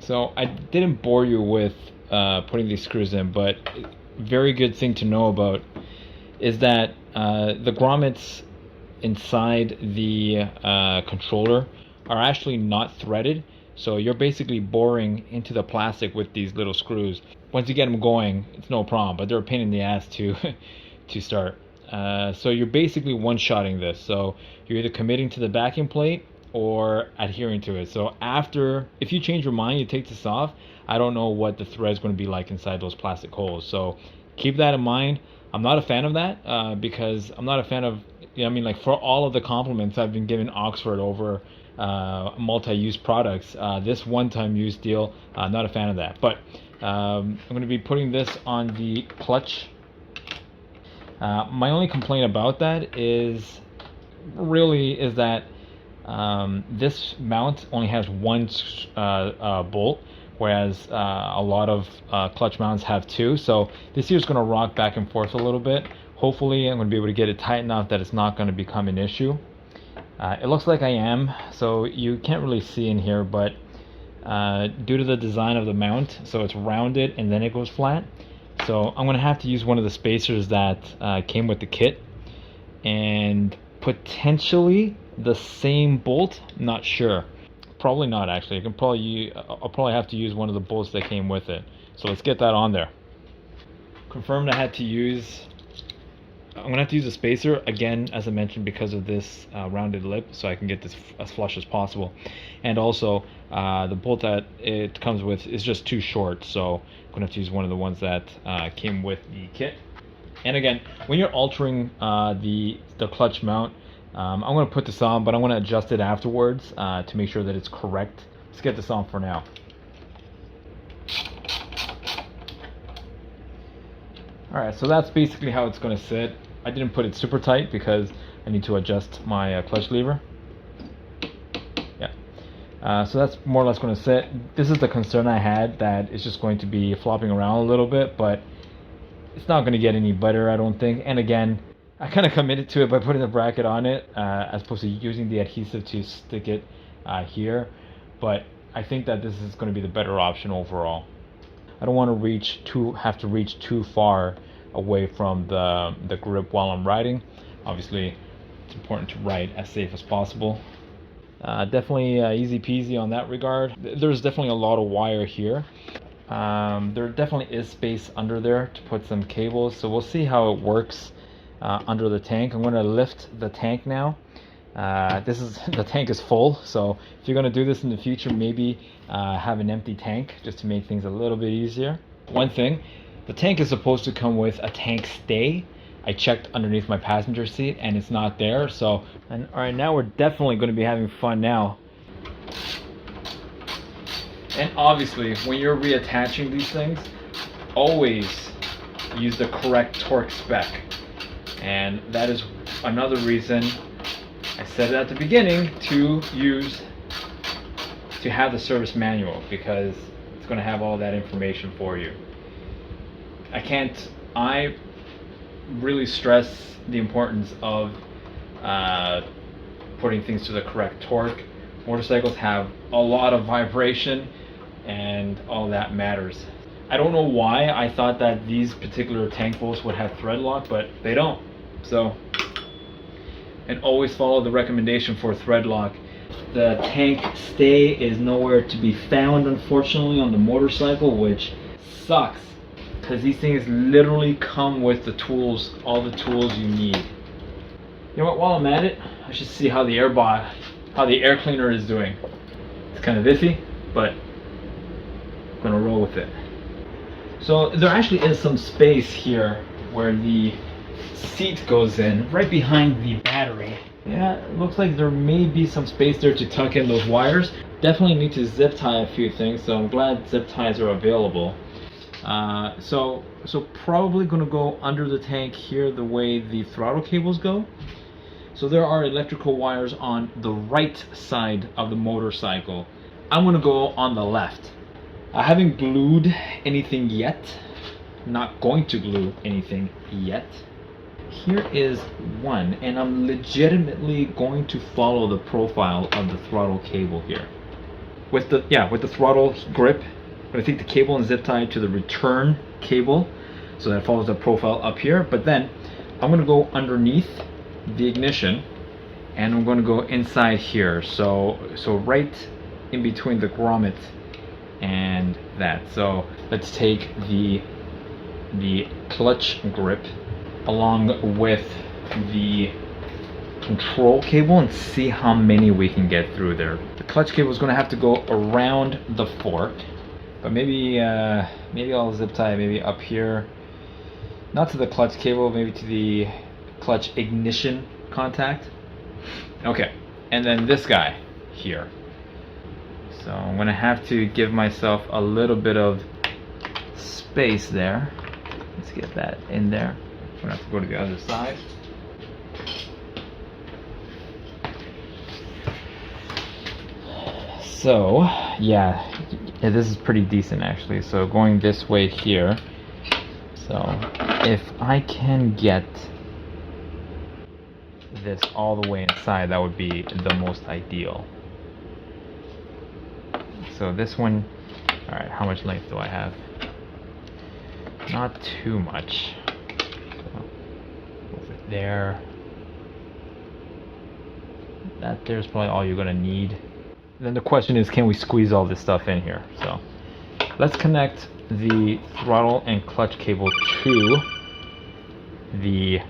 So I didn't bore you with putting these screws in, but very good thing to know about is that the grommets inside the controller are actually not threaded. So you're basically boring into the plastic with these little screws. Once you get them going, it's no problem, but they're a pain in the ass to to start. So you're basically one-shotting this. So you're either committing to the backing plate or adhering to it. So after, if you change your mind, you take this off, I don't know what the thread is going to be like inside those plastic holes. So keep that in mind. I'm not a fan of that because I'm not a fan of, you know, I mean, like for all of the compliments I've been giving Oxford over multi-use products, this one-time use deal, not a fan of that. But I'm going to be putting this on the clutch. My only complaint about that is that this mount only has one bolt, whereas a lot of clutch mounts have two. So this here is going to rock back and forth a little bit. Hopefully I'm going to be able to get it tight enough that it's not going to become an issue. It looks like I am, so you can't really see in here, but due to the design of the mount, so it's rounded and then it goes flat. So I'm going to have to use one of the spacers that came with the kit, and potentially the same bolt, not sure. Probably not, actually. I'll probably have to use one of the bolts that came with it. So let's get that on there. Confirmed I'm gonna have to use a spacer again, as I mentioned, because of this rounded lip, so I can get this as flush as possible. And also the bolt that it comes with is just too short, so I'm gonna have to use one of the ones that came with the kit. And again, when you're altering the clutch mount, I'm going to put this on, but I'm going to adjust it afterwards to make sure that it's correct. Let's get this on for now. Alright, so that's basically how it's going to sit. I didn't put it super tight because I need to adjust my clutch lever. Yeah. So that's more or less going to sit. This is the concern I had, that it's just going to be flopping around a little bit, but it's not going to get any better, I don't think. And again, I kind of committed to it by putting the bracket on it as opposed to using the adhesive to stick it here. But I think that this is going to be the better option overall. I don't want to have to reach too far away from the grip while I'm riding. Obviously, it's important to ride as safe as possible. Definitely easy peasy on that regard. There's definitely a lot of wire here. There definitely is space under there to put some cables, so we'll see how it works under the tank. I'm going to lift the tank now. The tank is full, so if you're going to do this in the future, maybe have an empty tank just to make things a little bit easier. One thing, the tank is supposed to come with a tank stay. I checked underneath my passenger seat and it's not there. So, and all right, now we're definitely going to be having fun now. And obviously, when you're reattaching these things, always use the correct torque spec. And that is another reason I said it at the beginning to have the service manual, because it's going to have all that information for you. I really stress the importance of putting things to the correct torque. Motorcycles have a lot of vibration, and all that matters. I don't know why I thought that these particular tank bolts would have thread lock, but they don't. So, and always follow the recommendation for thread lock. The tank stay is nowhere to be found, unfortunately, on the motorcycle, which sucks, because these things literally come with the tools, all the tools you need. You know what, while I'm at it, I should see how the air cleaner is doing. It's kind of iffy, but I'm gonna roll with it. So there actually is some space here where the seat goes in, right behind the battery. Yeah, it looks like there may be some space there to tuck in those wires. Definitely need to zip tie a few things, so I'm glad zip ties are available. So probably gonna go under the tank here the way the throttle cables go. So there are electrical wires on the right side of the motorcycle. I'm gonna go on the left. I haven't glued anything yet. Not going to glue anything yet. Here is one, and I'm legitimately going to follow the profile of the throttle cable here. with the throttle grip, I'm going to take the cable and zip tie to the return cable so that it follows the profile up here. But then I'm going to go underneath the ignition and I'm going to go inside here. So right in between the grommet and that. So let's take the clutch grip along with the control cable and see how many we can get through there. The clutch cable is going to have to go around the fork, but maybe I'll zip tie maybe up here, not to the clutch cable, maybe to the clutch ignition contact. Okay, and then this guy here. So I'm going to have to give myself a little bit of space there. Let's get that in there. I'm going to have to go to the other side. So yeah, this is pretty decent actually. So going this way here, so if I can get this all the way inside, that would be the most ideal. So this one, all right, how much length do I have? Not too much. So over there, that there's probably all you're gonna need. Then the question is, can we squeeze all this stuff in here? So let's connect the throttle and clutch cable to the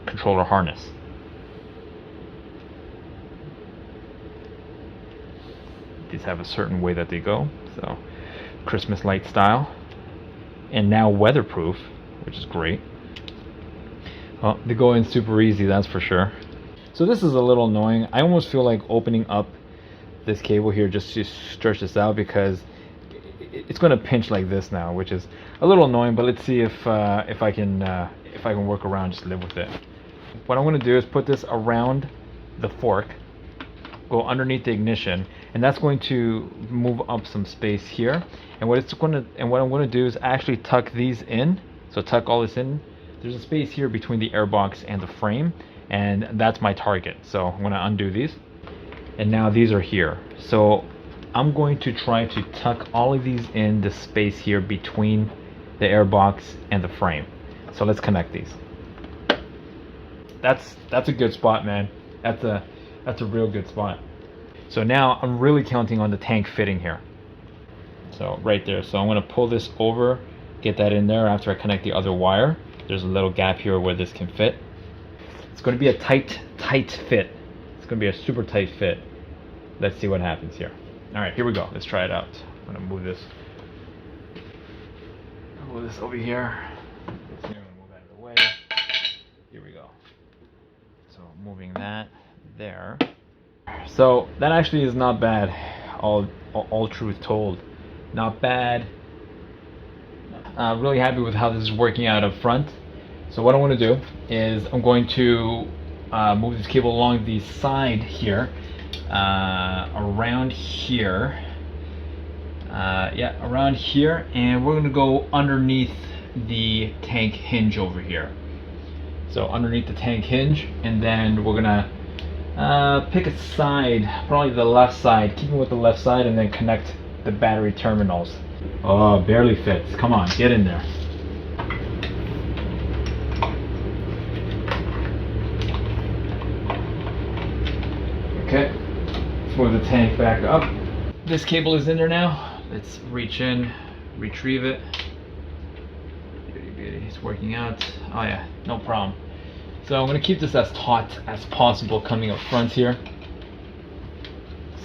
controller harness. These have a certain way that they go, so Christmas light style, and now weatherproof, which is great. Well, they go in super easy, that's for sure. So this is a little annoying. I almost feel like opening up this cable here just to stretch this out, because it's going to pinch like this now, which is a little annoying. But let's see if I can work around, just live with it. What I'm going to do is put this around the fork, go underneath the ignition, and that's going to move up some space here. And what I'm going to do is actually tuck these in. So tuck all this in. There's a space here between the airbox and the frame, and that's my target. So I'm going to undo these. And now these are here. So I'm going to try to tuck all of these in the space here between the airbox and the frame. So let's connect these. That's a good spot, man. That's a real good spot. So now I'm really counting on the tank fitting here. So right there. So I'm going to pull this over, get that in there after I connect the other wire. There's a little gap here where this can fit. It's going to be a tight fit. It's going to be a super tight fit. Let's see what happens here. All right, here we go. Let's try it out. I'm going to move this over here. Let's see, I'm going to move that out of the way. Here we go. So moving that there. So that actually is not bad. All truth told, not bad. Really happy with how this is working out up front. So what I want to do is I'm going to move this cable along the side here, around here. Around here, and we're going to go underneath the tank hinge over here. So underneath the tank hinge, and then we're going to pick a side, probably the left side, keeping with the left side, and then connect the battery terminals. Oh, barely fits. Come on, get in there. Okay, let's move the tank back up. This cable is in there now. Let's reach in, retrieve it. Beauty, it's working out. Oh yeah, no problem. So I'm going to keep this as taut as possible coming up front here.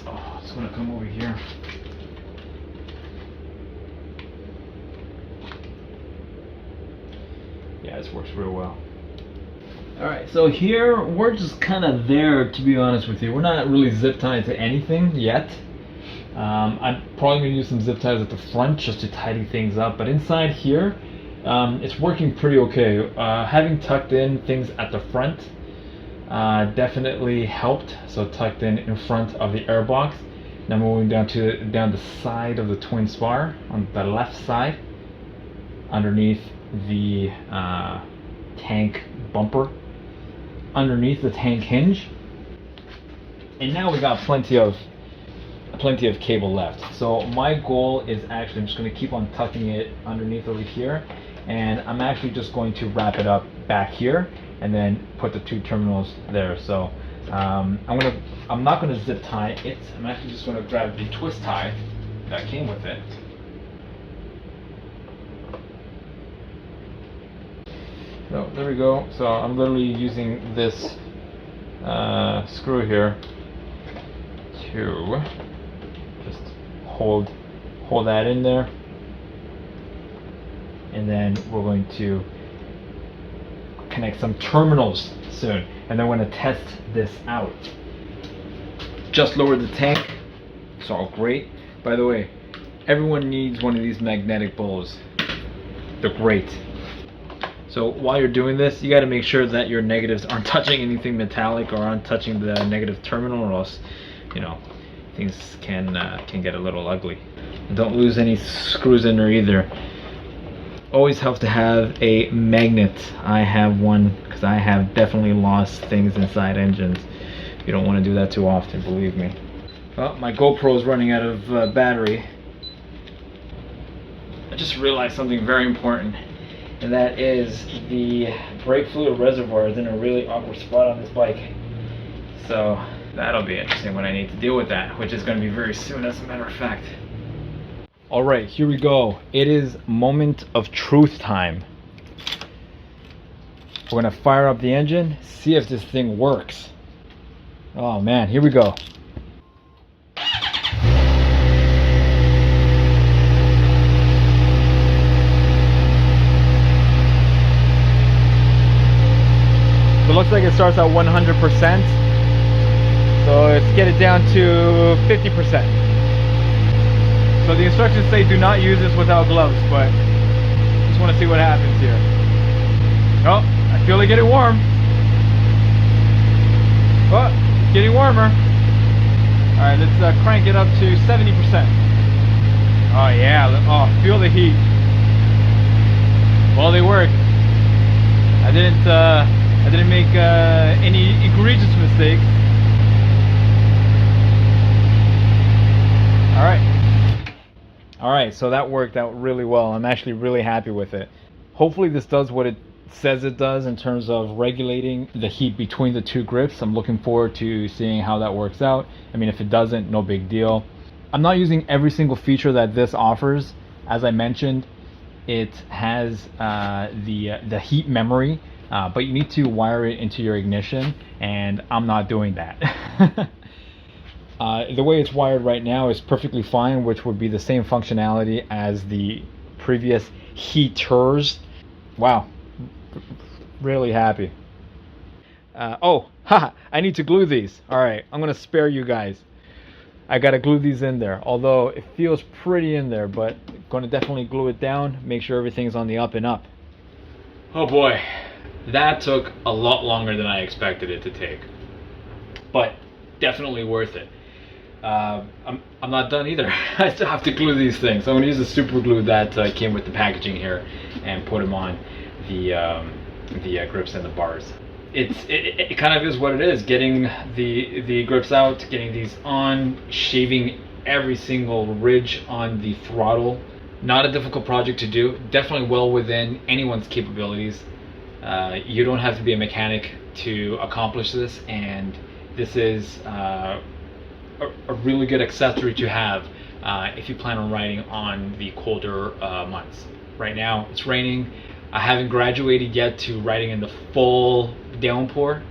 So I'm just going to come over here. Yeah, this works real well. Alright, so here we're just kind of there, to be honest with you. We're not really zip tied to anything yet. I'm probably going to use some zip ties at the front just to tidy things up, but inside here, it's working pretty okay. Having tucked in things at the front definitely helped. So tucked in front of the airbox. Now moving down the side of the twin spar on the left side, underneath the tank bumper, underneath the tank hinge, and now we got plenty of plenty of cable left. So my goal is actually, I'm just going to keep on tucking it underneath over here, and I'm actually just going to wrap it up back here and then put the 2 terminals there. So I'm not going to zip tie it. I'm actually just going to grab the twist tie that came with it. So there we go. So I'm literally using this screw here to just hold that in there, and then we're going to connect some terminals soon, and then we're going to test this out. Just lowered the tank. It's all great. By the way, everyone needs one of these magnetic bowls. They're great. So while you're doing this, you got to make sure that your negatives aren't touching anything metallic or aren't touching the negative terminal, or else, you know, things can get a little ugly. Don't lose any screws in there either. Always helps to have a magnet. I have one because I have definitely lost things inside engines. You don't want to do that too often, believe me. Well, my GoPro is running out of battery. I just realized something very important, and that is the brake fluid reservoir is in a really awkward spot on this bike. So that'll be interesting when I need to deal with that, which is going to be very soon, as a matter of fact. Alright, here we go. It is moment of truth time. We're going to fire up the engine, see if this thing works. Oh man, here we go. So it looks like it starts at 100%. So let's get it down to 50%. So the instructions say do not use this without gloves, but just want to see what happens here. Oh, I feel it getting warm. Oh, it's getting warmer. Alright, let's crank it up to 70%. Oh yeah, oh, feel the heat. Well, they work. I didn't make any egregious mistakes. Alright, so that worked out really well. I'm actually really happy with it. Hopefully this does what it says it does in terms of regulating the heat between the 2 grips. I'm looking forward to seeing how that works out. I mean, if it doesn't, no big deal. I'm not using every single feature that this offers. As I mentioned, it has the heat memory, but you need to wire it into your ignition, and I'm not doing that. The way it's wired right now is perfectly fine, which would be the same functionality as the previous heaters. Wow, really happy. Oh, haha, I need to glue these. Alright, I'm gonna spare you guys. I gotta glue these in there, although it feels pretty in there, but gonna definitely glue it down, make sure everything's on the up and up. Oh boy, that took a lot longer than I expected it to take, but definitely worth it. I'm not done either. I still have to glue these things. So I'm gonna use the super glue that came with the packaging here and put them on the grips and the bars. It kind of is what it is. Getting the grips out, getting these on, shaving every single ridge on the throttle. Not a difficult project to do. Definitely well within anyone's capabilities. You don't have to be a mechanic to accomplish this, and this is a really good accessory to have if you plan on riding on the colder months. Right now it's raining. I haven't graduated yet to riding in the full downpour.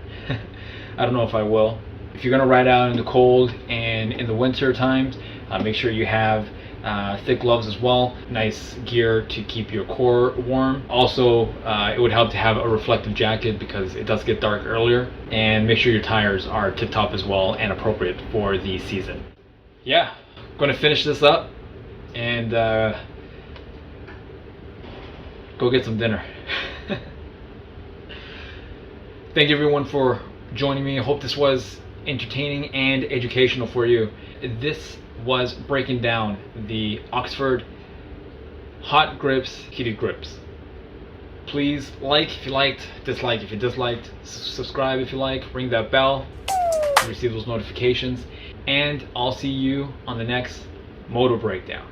I don't know if I will. If you're gonna ride out in the cold and in the winter times, make sure you have thick gloves as well, nice gear to keep your core warm. Also, it would help to have a reflective jacket because it does get dark earlier, and make sure your tires are tip-top as well and appropriate for the season. Yeah, I'm gonna finish this up and go get some dinner. Thank you everyone for joining me. I hope this was entertaining and educational for you. This was breaking down the Oxford hot grips, heated grips. Please like if you liked, dislike if you disliked, subscribe if you like, ring that bell to receive those notifications. and I'll see you on the next Moto Breakdown.